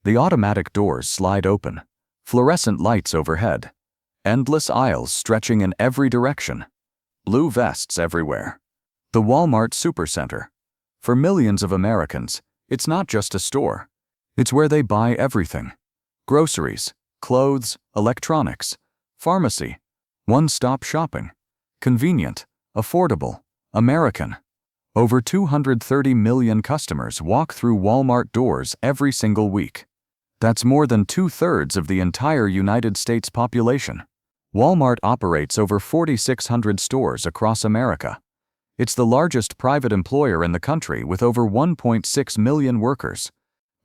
The automatic doors slide open, fluorescent lights overhead, endless aisles stretching in every direction, blue vests everywhere. The Walmart Supercenter. For millions of Americans, it's not just a store. It's where they buy everything. Groceries, clothes, electronics, pharmacy, one-stop shopping. Convenient, affordable, American. Over 230 million customers walk through Walmart doors every single week. That's more than 2/3 of the entire United States population. Walmart operates over 4,600 stores across America. It's the largest private employer in the country with over 1.6 million workers.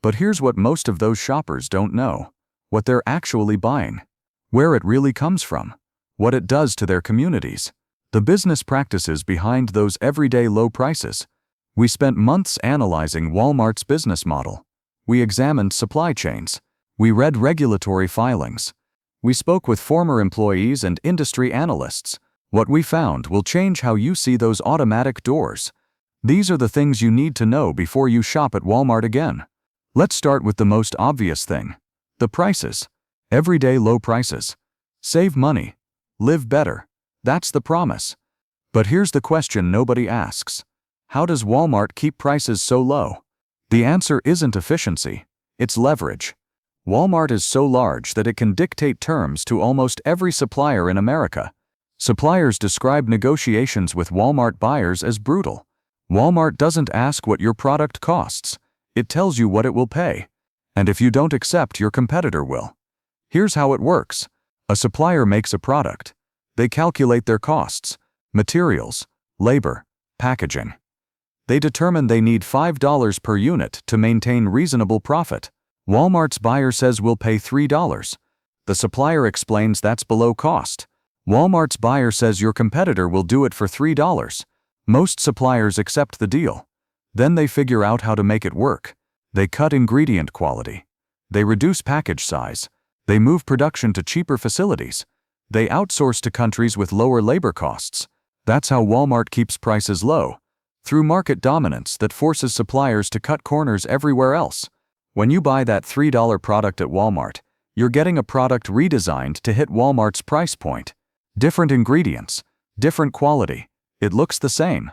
But here's what most of those shoppers don't know: what they're actually buying, where it really comes from, what it does to their communities, the business practices behind those everyday low prices. We spent months analyzing Walmart's business model. We examined supply chains. We read regulatory filings. We spoke with former employees and industry analysts. What we found will change how you see those automatic doors. These are the things you need to know before you shop at Walmart again. Let's start with the most obvious thing: the prices. Everyday low prices. Save money. Live better. That's the promise. But here's the question nobody asks: how does Walmart keep prices so low? The answer isn't efficiency, it's leverage. Walmart is so large that it can dictate terms to almost every supplier in America. Suppliers describe negotiations with Walmart buyers as brutal. Walmart doesn't ask what your product costs. It tells you what it will pay. And if you don't accept, your competitor will. Here's how it works. A supplier makes a product. They calculate their costs: materials, labor, packaging. They determine they need $5 per unit to maintain reasonable profit. Walmart's buyer says we'll pay $3. The supplier explains that's below cost. Walmart's buyer says your competitor will do it for $3. Most suppliers accept the deal. Then they figure out how to make it work. They cut ingredient quality. They reduce package size. They move production to cheaper facilities. They outsource to countries with lower labor costs. That's how Walmart keeps prices low, through market dominance that forces suppliers to cut corners everywhere else. When you buy that $3 product at Walmart, you're getting a product redesigned to hit Walmart's price point. Different ingredients, different quality. It looks the same.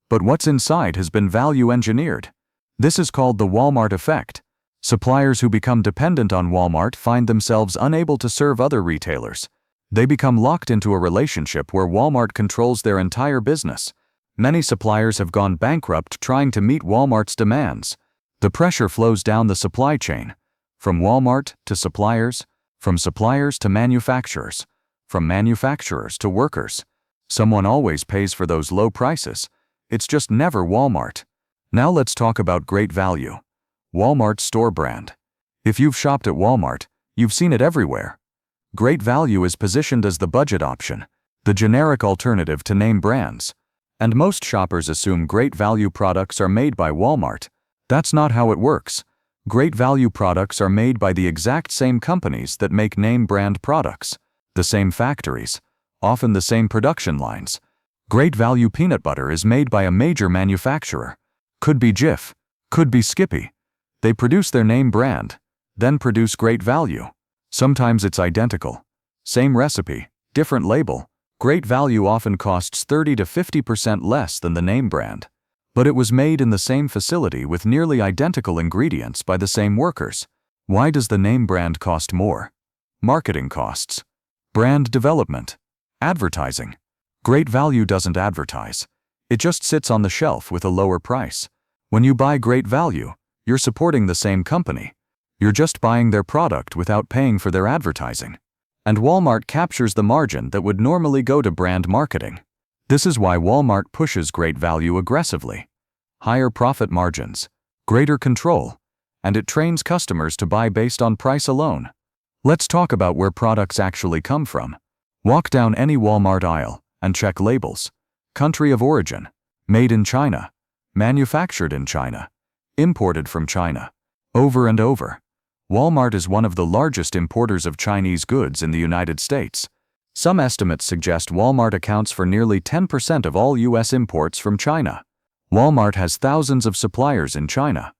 But what's inside has been value engineered. This is called the Walmart effect. Suppliers who become dependent on Walmart find themselves unable to serve other retailers. They become locked into a relationship where Walmart controls their entire business. Many suppliers have gone bankrupt trying to meet Walmart's demands. The pressure flows down the supply chain, from Walmart to suppliers, from suppliers to manufacturers, from manufacturers to workers. Someone always pays for those low prices. It's just never Walmart. Now let's talk about great value. Walmart's store brand. If you've shopped at Walmart, you've seen it everywhere. Great value is positioned as the budget option, the generic alternative to name brands. And most shoppers assume great value products are made by Walmart. That's not how it works. Great value products are made by the exact same companies that make name brand products. The same factories, often the same production lines. Great value peanut butter is made by a major manufacturer. Could be Jif, could be Skippy. They produce their name brand, then produce great value. Sometimes it's identical. Same recipe, different label. Great value often costs 30 to 50% less than the name brand. But it was made in the same facility with nearly identical ingredients by the same workers. Why does the name brand cost more? Marketing costs. Brand development. Advertising. Great value doesn't advertise. It just sits on the shelf with a lower price. When you buy great value, you're supporting the same company. You're just buying their product without paying for their advertising. And Walmart captures the margin that would normally go to brand marketing. This is why Walmart pushes great value aggressively. Higher profit margins, greater control, and it trains customers to buy based on price alone. Let's talk about where products actually come from. Walk down any Walmart aisle and check labels. Country of origin, made in China, manufactured in China, imported from China. Over and over. Walmart is one of the largest importers of Chinese goods in the United States. Some estimates suggest Walmart accounts for nearly 10% of all U.S. imports from China. Walmart has thousands of suppliers in China.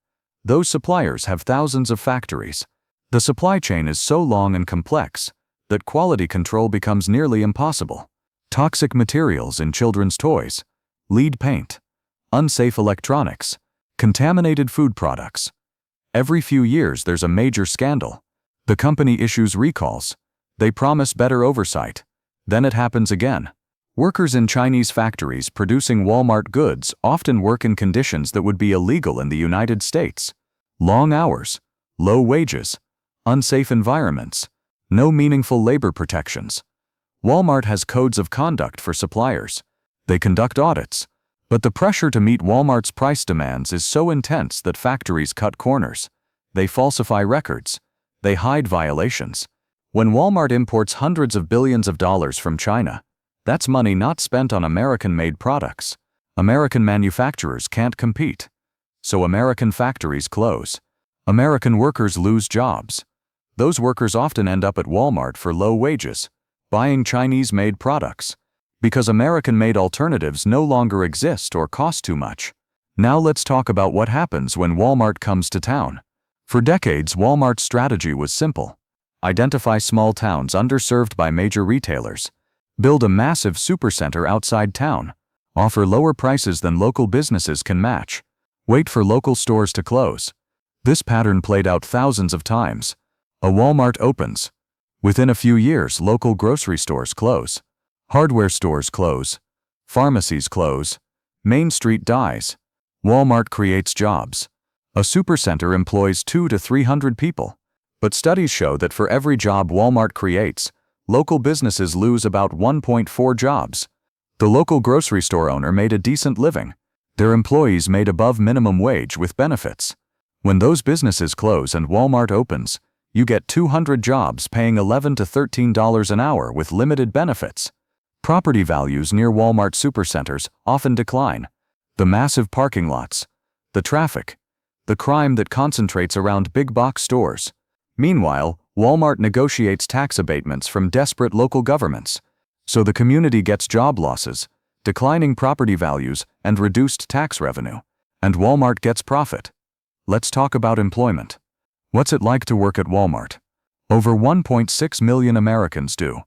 Those suppliers have thousands of factories. The supply chain is so long and complex that quality control becomes nearly impossible. Toxic materials in children's toys, lead paint, unsafe electronics, contaminated food products. Every few years there's a major scandal. The company issues recalls. They promise better oversight. Then it happens again. Workers in Chinese factories producing Walmart goods often work in conditions that would be illegal in the United States. Long hours, low wages, unsafe environments, no meaningful labor protections. Walmart has codes of conduct for suppliers. They conduct audits. But the pressure to meet Walmart's price demands is so intense that factories cut corners. They falsify records. They hide violations. When Walmart imports hundreds of billions of dollars from China, that's money not spent on American-made products. American manufacturers can't compete. So American factories close. American workers lose jobs. Those workers often end up at Walmart for low wages, buying Chinese-made products, because American-made alternatives no longer exist or cost too much. Now let's talk about what happens when Walmart comes to town. For decades, Walmart's strategy was simple. Identify small towns underserved by major retailers. Build a massive supercenter outside town. Offer lower prices than local businesses can match. Wait for local stores to close. This pattern played out thousands of times. A Walmart opens. Within a few years, local grocery stores close. Hardware stores close. Pharmacies close. Main Street dies. Walmart creates jobs. A supercenter employs 200 to 300 people. But studies show that for every job Walmart creates, local businesses lose about 1.4 jobs. The local grocery store owner made a decent living. Their employees made above minimum wage with benefits. When those businesses close and Walmart opens, you get 200 jobs paying $11 to $13 an hour with limited benefits. Property values near Walmart supercenters often decline. The massive parking lots, the traffic, the crime that concentrates around big box stores. Meanwhile, Walmart negotiates tax abatements from desperate local governments. So the community gets job losses, declining property values, and reduced tax revenue. And Walmart gets profit. Let's talk about employment. What's it like to work at Walmart? Over 1.6 million Americans do.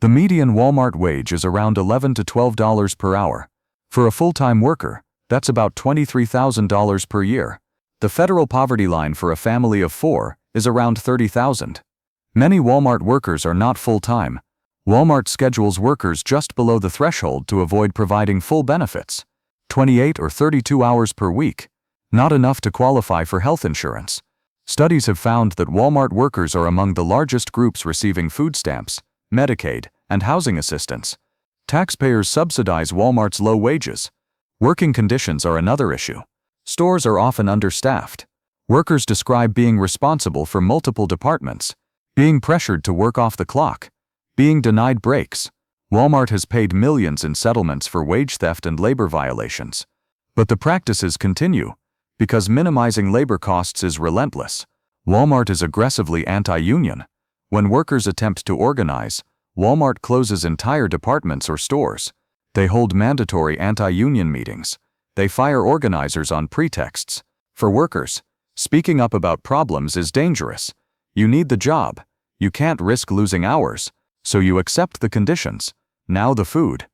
The median Walmart wage is around $11 to $12 per hour. For a full-time worker, that's about $23,000 per year. The federal poverty line for a family of 4 is around $30,000. Many Walmart workers are not full-time. Walmart schedules workers just below the threshold to avoid providing full benefits. 28 or 32 hours per week. Not enough to qualify for health insurance. Studies have found that Walmart workers are among the largest groups receiving food stamps, Medicaid, and housing assistance. Taxpayers subsidize Walmart's low wages. Working conditions are another issue. Stores are often understaffed. Workers describe being responsible for multiple departments, being pressured to work off the clock, being denied breaks. Walmart has paid millions in settlements for wage theft and labor violations. But the practices continue, because minimizing labor costs is relentless. Walmart is aggressively anti-union. When workers attempt to organize, Walmart closes entire departments or stores. They hold mandatory anti-union meetings. They fire organizers on pretexts. For workers, speaking up about problems is dangerous. You need the job. You can't risk losing hours. So you accept the conditions. Now the food.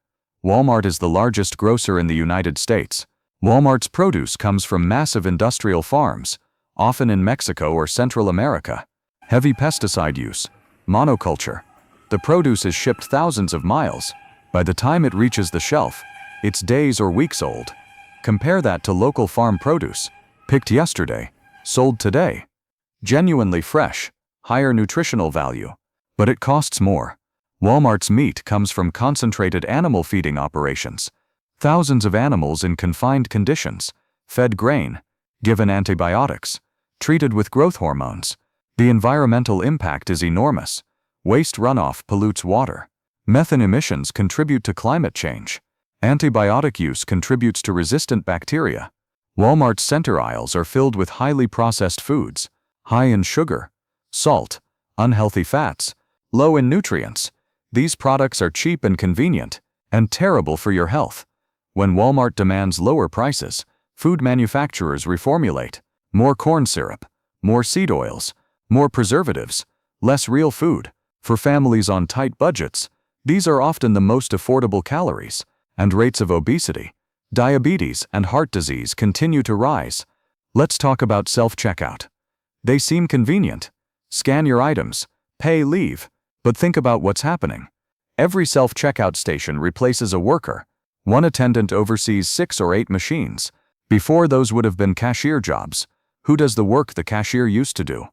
Walmart is the largest grocer in the United States. Walmart's produce comes from massive industrial farms, often in Mexico or Central America. Heavy pesticide use, monoculture. The produce is shipped thousands of miles. By the time it reaches the shelf, it's days or weeks old. Compare that to local farm produce, picked yesterday, sold today. Genuinely fresh, higher nutritional value, but it costs more. Walmart's meat comes from concentrated animal feeding operations. Thousands of animals in confined conditions, fed grain, given antibiotics, treated with growth hormones. The environmental impact is enormous. Waste runoff pollutes water. Methane emissions contribute to climate change. Antibiotic use contributes to resistant bacteria. Walmart's center aisles are filled with highly processed foods, high in sugar, salt, unhealthy fats, low in nutrients. These products are cheap and convenient, and terrible for your health. When Walmart demands lower prices, food manufacturers reformulate. More corn syrup, more seed oils, more preservatives, less real food. For families on tight budgets, these are often the most affordable calories, and rates of obesity, diabetes, and heart disease continue to rise. Let's talk about self-checkout. They seem convenient. Scan your items, pay, leave. But think about what's happening. Every self-checkout station replaces a worker. One attendant oversees 6 or 8 machines. Before, those would have been cashier jobs. Who does the work the cashier used to do?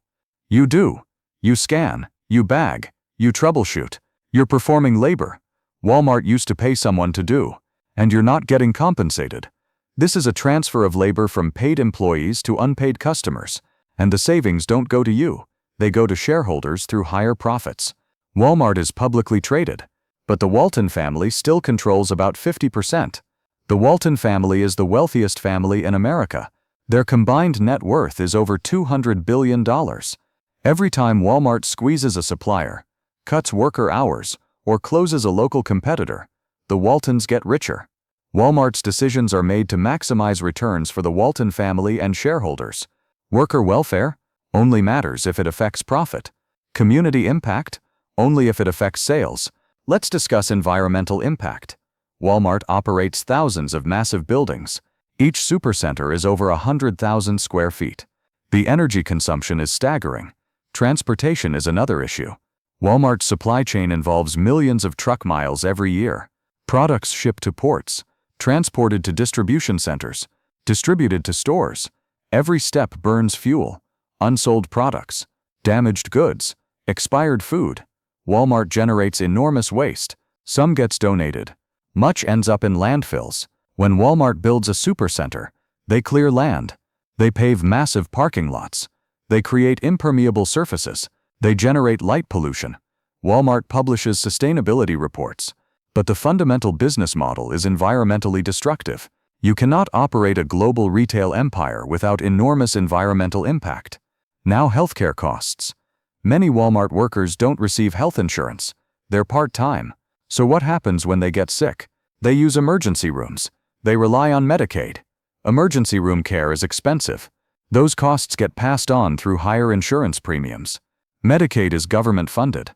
You do. You scan, you bag, you troubleshoot. You're performing labor. Walmart used to pay someone to do, and you're not getting compensated. This is a transfer of labor from paid employees to unpaid customers, and the savings don't go to you. They go to shareholders through higher profits. Walmart is publicly traded, but the Walton family still controls about 50%. The Walton family is the wealthiest family in America. Their combined net worth is over $200 billion. Every time Walmart squeezes a supplier, cuts worker hours, or closes a local competitor, the Waltons get richer. Walmart's decisions are made to maximize returns for the Walton family and shareholders. Worker welfare only matters if it affects profit. Community impact only if it affects sales. Let's discuss environmental impact. Walmart operates thousands of massive buildings. Each supercenter is over 100,000 square feet. The energy consumption is staggering. Transportation is another issue. Walmart's supply chain involves millions of truck miles every year. Products shipped to ports, transported to distribution centers, distributed to stores. Every step burns fuel. Unsold products, damaged goods, expired food. Walmart generates enormous waste. Some gets donated. Much ends up in landfills. When Walmart builds a supercenter, they clear land. They pave massive parking lots. They create impermeable surfaces. They generate light pollution. Walmart publishes sustainability reports. But the fundamental business model is environmentally destructive. You cannot operate a global retail empire without enormous environmental impact. Now, healthcare costs. Many Walmart workers don't receive health insurance. They're part-time. So what happens when they get sick? They use emergency rooms. They rely on Medicaid. Emergency room care is expensive. Those costs get passed on through higher insurance premiums. Medicaid is government-funded.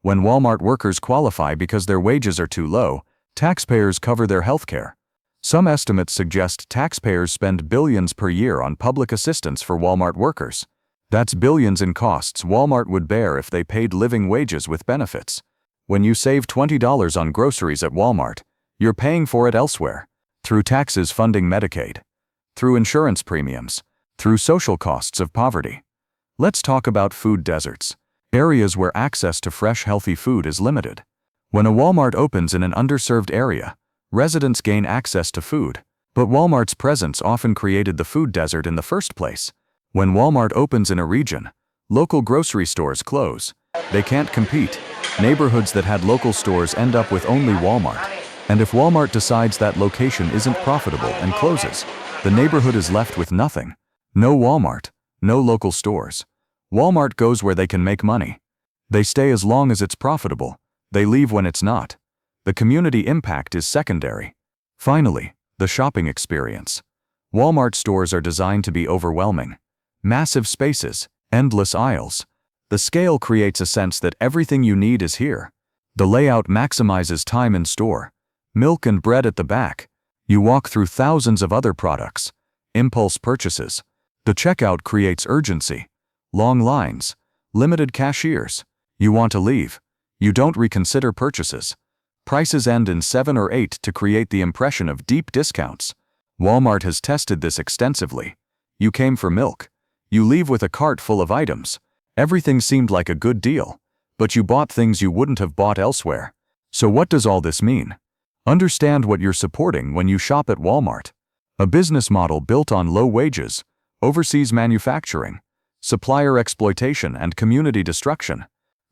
When Walmart workers qualify because their wages are too low, taxpayers cover their health care. Some estimates suggest taxpayers spend billions per year on public assistance for Walmart workers. That's billions in costs Walmart would bear if they paid living wages with benefits. When you save $20 on groceries at Walmart, you're paying for it elsewhere, through taxes funding Medicaid, through insurance premiums, through social costs of poverty. Let's talk about food deserts, areas where access to fresh, healthy food is limited. When a Walmart opens in an underserved area, residents gain access to food, but Walmart's presence often created the food desert in the first place. When Walmart opens in a region, local grocery stores close. They can't compete. Neighborhoods that had local stores end up with only Walmart. And if Walmart decides that location isn't profitable and closes, the neighborhood is left with nothing. No Walmart, no local stores. Walmart goes where they can make money. They stay as long as it's profitable. They leave when it's not. The community impact is secondary. Finally, the shopping experience. Walmart stores are designed to be overwhelming. Massive spaces, endless aisles. The scale creates a sense that everything you need is here. The layout maximizes time in store. Milk and bread at the back. You walk through thousands of other products. Impulse purchases. The checkout creates urgency. Long lines. Limited cashiers. You want to leave. You don't reconsider purchases. Prices end in 7 or 8 to create the impression of deep discounts. Walmart has tested this extensively. You came for milk. You leave with a cart full of items. Everything seemed like a good deal, but you bought things you wouldn't have bought elsewhere. So what does all this mean? Understand what you're supporting when you shop at Walmart. A business model built on low wages, overseas manufacturing, supplier exploitation, and community destruction.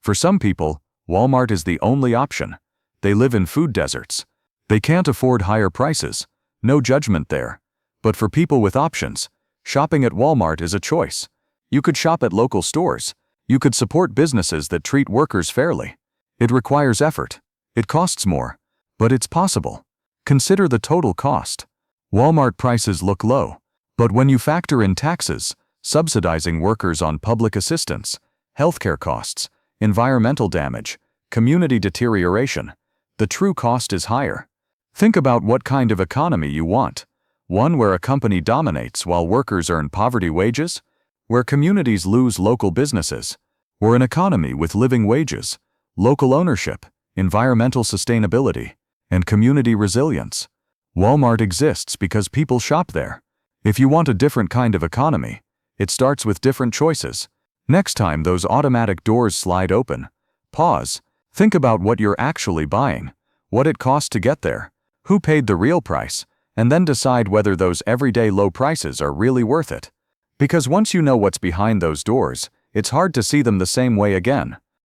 For some people, Walmart is the only option. They live in food deserts. They can't afford higher prices. No judgment there. But for people with options, shopping at Walmart is a choice. You could shop at local stores. You could support businesses that treat workers fairly. It requires effort. It costs more. But it's possible. Consider the total cost. Walmart prices look low. But when you factor in taxes, subsidizing workers on public assistance, healthcare costs, environmental damage, community deterioration. The true cost is higher. Think about what kind of economy you want. One where a company dominates while workers earn poverty wages? Where communities lose local businesses? Or an economy with living wages, local ownership, environmental sustainability, and community resilience? Walmart exists because people shop there. If you want a different kind of economy, it starts with different choices. Next time those automatic doors slide open, pause, think about what you're actually buying, what it cost to get there, who paid the real price, and then decide whether those everyday low prices are really worth it. Because once you know what's behind those doors, it's hard to see them the same way again.